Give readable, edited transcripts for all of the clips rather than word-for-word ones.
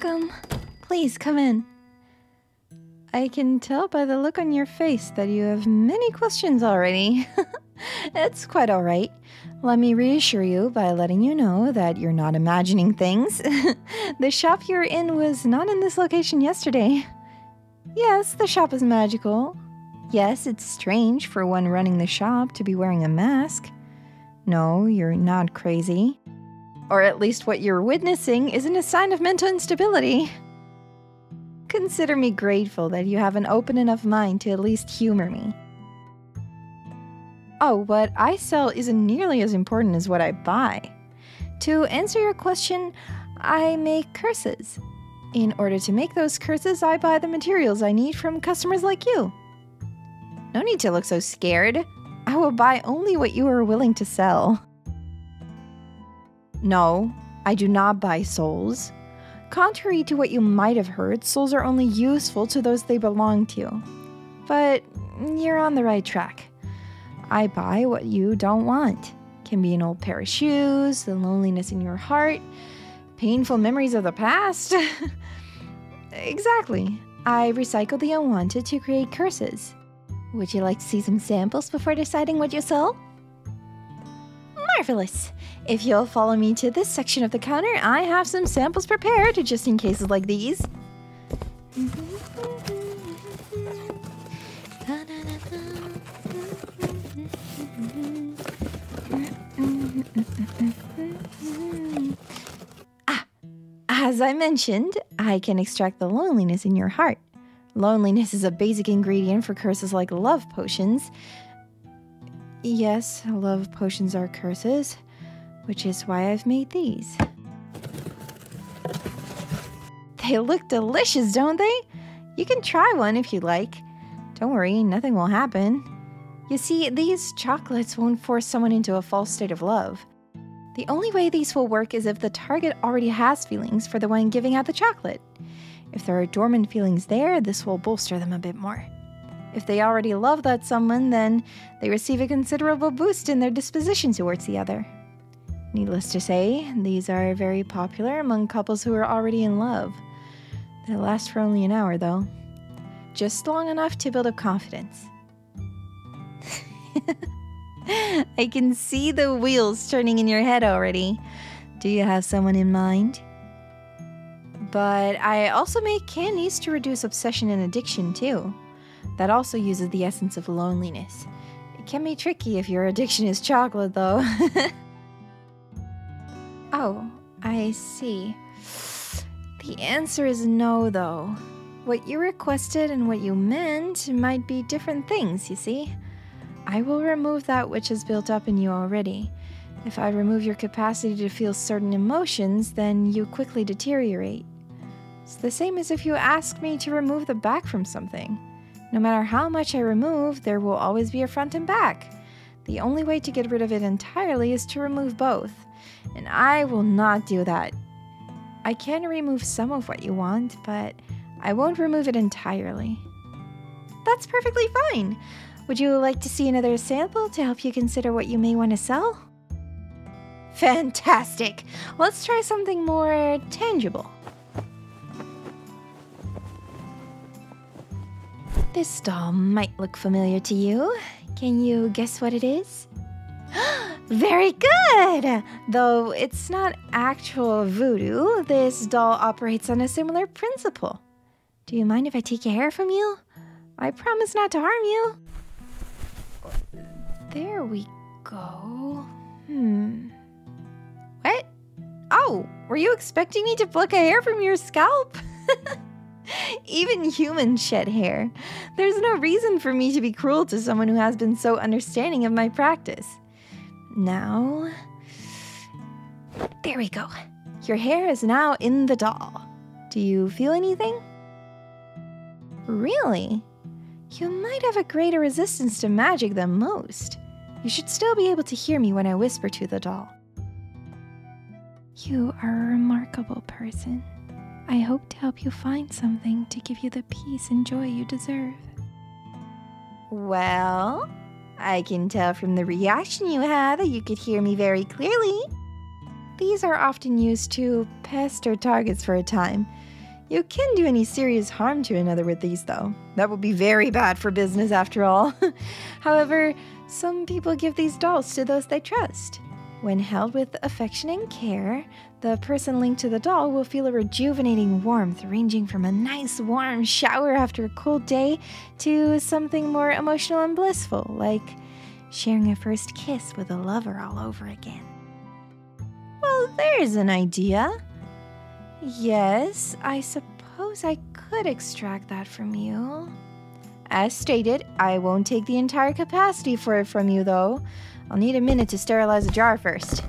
Welcome. Please come in. I can tell by the look on your face that you have many questions already. It's quite alright. Let me reassure you by letting you know that you're not imagining things. The shop you're in was not in this location yesterday. Yes, the shop is magical. Yes, it's strange for one running the shop to be wearing a mask. No, you're not crazy. Or at least what you're witnessing isn't a sign of mental instability. Consider me grateful that you have an open enough mind to at least humor me. Oh, what I sell isn't nearly as important as what I buy. To answer your question, I make curses. In order to make those curses, I buy the materials I need from customers like you. No need to look so scared. I will buy only what you are willing to sell. No, I do not buy souls. Contrary to what you might have heard, souls are only useful to those they belong to. But you're on the right track. I buy what you don't want. Can be an old pair of shoes, the loneliness in your heart, painful memories of the past. Exactly. I recycle the unwanted to create curses. Would you like to see some samples before deciding what you sell? Marvelous! If you'll follow me to this section of the counter, I have some samples prepared just in cases like these. As I mentioned, I can extract the loneliness in your heart. Loneliness is a basic ingredient for curses like love potions. Yes, love potions are curses, which is why I've made these. They look delicious, don't they? You can try one if you'd like. Don't worry, nothing will happen. You see, these chocolates won't force someone into a false state of love. The only way these will work is if the target already has feelings for the one giving out the chocolate. If there are dormant feelings there, this will bolster them a bit more. If they already love that someone, then they receive a considerable boost in their disposition towards the other. Needless to say, these are very popular among couples who are already in love. They last for only an hour, though. Just long enough to build up confidence. I can see the wheels turning in your head already. Do you have someone in mind? But I also make candies to reduce obsession and addiction, too. That also uses the essence of loneliness. It can be tricky if your addiction is chocolate, though. Oh, I see. The answer is no, though. What you requested and what you meant might be different things, you see. I will remove that which is built up in you already. If I remove your capacity to feel certain emotions, then you quickly deteriorate. It's the same as if you asked me to remove the back from something. No matter how much I remove, there will always be a front and back. The only way to get rid of it entirely is to remove both. And I will not do that. I can remove some of what you want, but I won't remove it entirely. That's perfectly fine. Would you like to see another sample to help you consider what you may want to sell? Fantastic! Let's try something more tangible. This doll might look familiar to you. Can you guess what it is? Very good! Though it's not actual voodoo, this doll operates on a similar principle. Do you mind if I take your hair from you? I promise not to harm you. There we go. What? Oh, were you expecting me to pluck a hair from your scalp? Even humans shed hair. There's no reason for me to be cruel to someone who has been so understanding of my practice. Now, there we go. Your hair is now in the doll. Do you feel anything? Really? You might have a greater resistance to magic than most. You should still be able to hear me when I whisper to the doll. You are a remarkable person. I hope to help you find something to give you the peace and joy you deserve. Well, I can tell from the reaction you had that you could hear me very clearly. These are often used to pester targets for a time. You can do any serious harm to another with these, though. That would be very bad for business, after all. However, some people give these dolls to those they trust. When held with affection and care, the person linked to the doll will feel a rejuvenating warmth ranging from a nice warm shower after a cold day to something more emotional and blissful, like sharing a first kiss with a lover all over again. Well, there's an idea. Yes, I suppose I could extract that from you. As stated, I won't take the entire capacity for it from you, though. I'll need a minute to sterilize the jar first.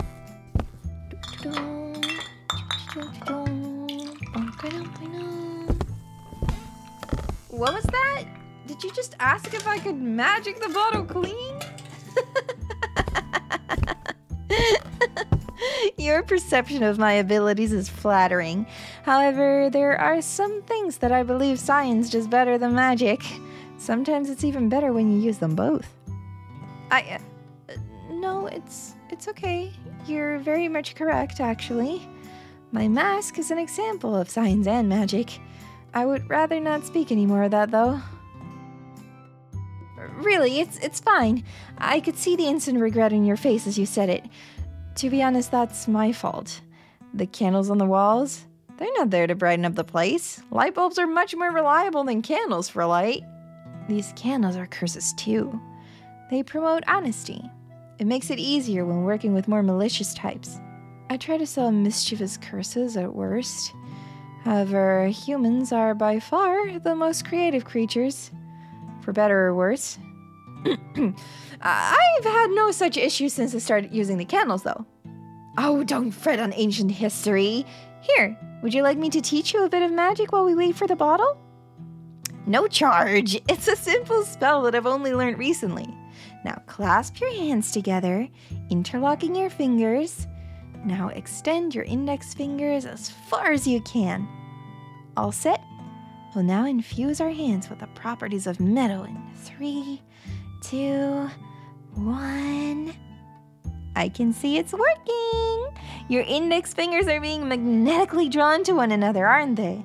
What was that? Did you just ask if I could magic the bottle clean? Your perception of my abilities is flattering. However, there are some things that I believe science does better than magic. Sometimes it's even better when you use them both. No, it's okay. You're very much correct, actually. My mask is an example of science and magic. I would rather not speak any more of that, though. Really, it's fine. I could see the instant regret in your face as you said it. To be honest, that's my fault. The candles on the walls, they're not there to brighten up the place. Light bulbs are much more reliable than candles for light. These candles are curses too. They promote honesty. It makes it easier when working with more malicious types. I try to sell mischievous curses at worst. However, humans are by far the most creative creatures. For better or worse. I've had no such issues since I started using the candles, though. Oh, don't fret on ancient history. Here, would you like me to teach you a bit of magic while we wait for the bottle? No charge. It's a simple spell that I've only learned recently. Now clasp your hands together, interlocking your fingers. Now extend your index fingers as far as you can. All set? We'll now infuse our hands with the properties of metal in 3, 2, 1. I can see it's working! Your index fingers are being magnetically drawn to one another, aren't they?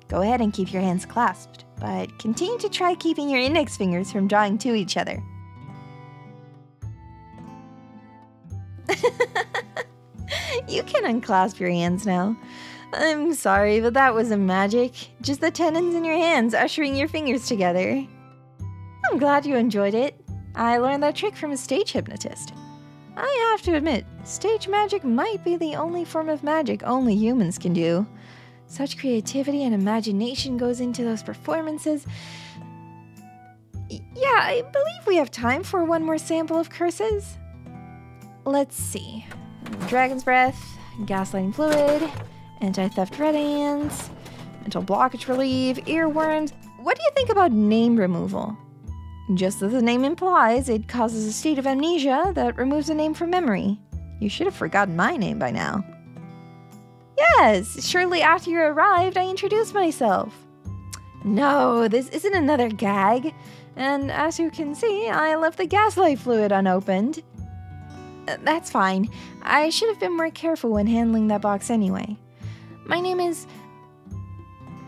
Go ahead and keep your hands clasped, but continue to try keeping your index fingers from drawing to each other. You can unclasp your hands now. I'm sorry, but that wasn't magic. Just the tendons in your hands ushering your fingers together. I'm glad you enjoyed it. I learned that trick from a stage hypnotist. I have to admit, stage magic might be the only form of magic only humans can do. Such creativity and imagination goes into those performances. Yeah, I believe we have time for one more sample of curses. Let's see. Dragon's Breath, Gaslighting Fluid, Anti-Theft Red Hands, Mental Blockage Relief, Earworms. What do you think about name removal? Just as the name implies, it causes a state of amnesia that removes a name from memory. You should have forgotten my name by now. Yes, shortly after you arrived, I introduced myself. No, this isn't another gag. And as you can see, I left the gaslight fluid unopened. That's fine. I should have been more careful when handling that box anyway. My name is...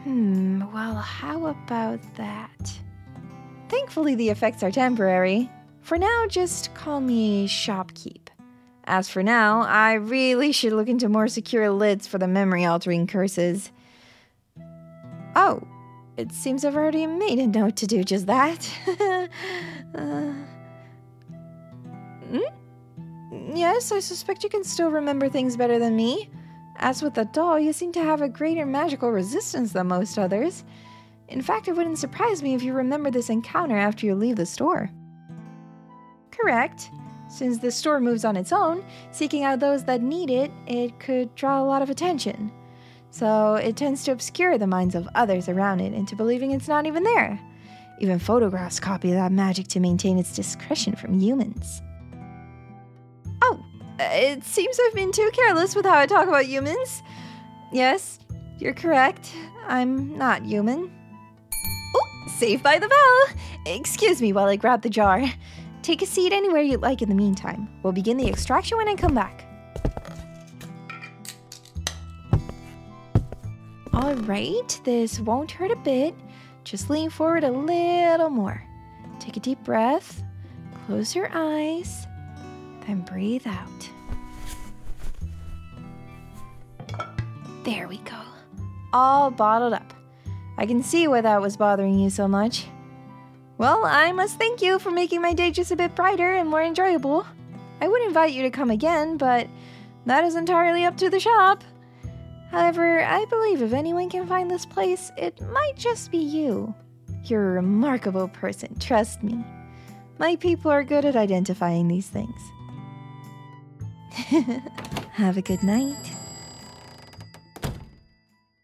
well, how about that? Thankfully, the effects are temporary. For now, just call me Shopkeep. As for now, I really should look into more secure lids for the memory-altering curses. Oh, it seems I've already made a note to do just that. Yes, I suspect you can still remember things better than me. As with the doll, you seem to have a greater magical resistance than most others. In fact, it wouldn't surprise me if you remember this encounter after you leave the store. Correct. Since the store moves on its own, seeking out those that need it, it could draw a lot of attention. So it tends to obscure the minds of others around it into believing it's not even there. Even photographs copy that magic to maintain its discretion from humans. Oh, it seems I've been too careless with how I talk about humans. Yes, you're correct. I'm not human. Oh, saved by the bell! Excuse me while I grab the jar. Take a seat anywhere you'd like in the meantime. We'll begin the extraction when I come back. All right, this won't hurt a bit. Just lean forward a little more. Take a deep breath. Close your eyes. Then breathe out. There we go. All bottled up. I can see why that was bothering you so much. Well, I must thank you for making my day just a bit brighter and more enjoyable. I would invite you to come again, but that is entirely up to the shop. However, I believe if anyone can find this place, it might just be you. You're a remarkable person, trust me. My people are good at identifying these things. Have a good night.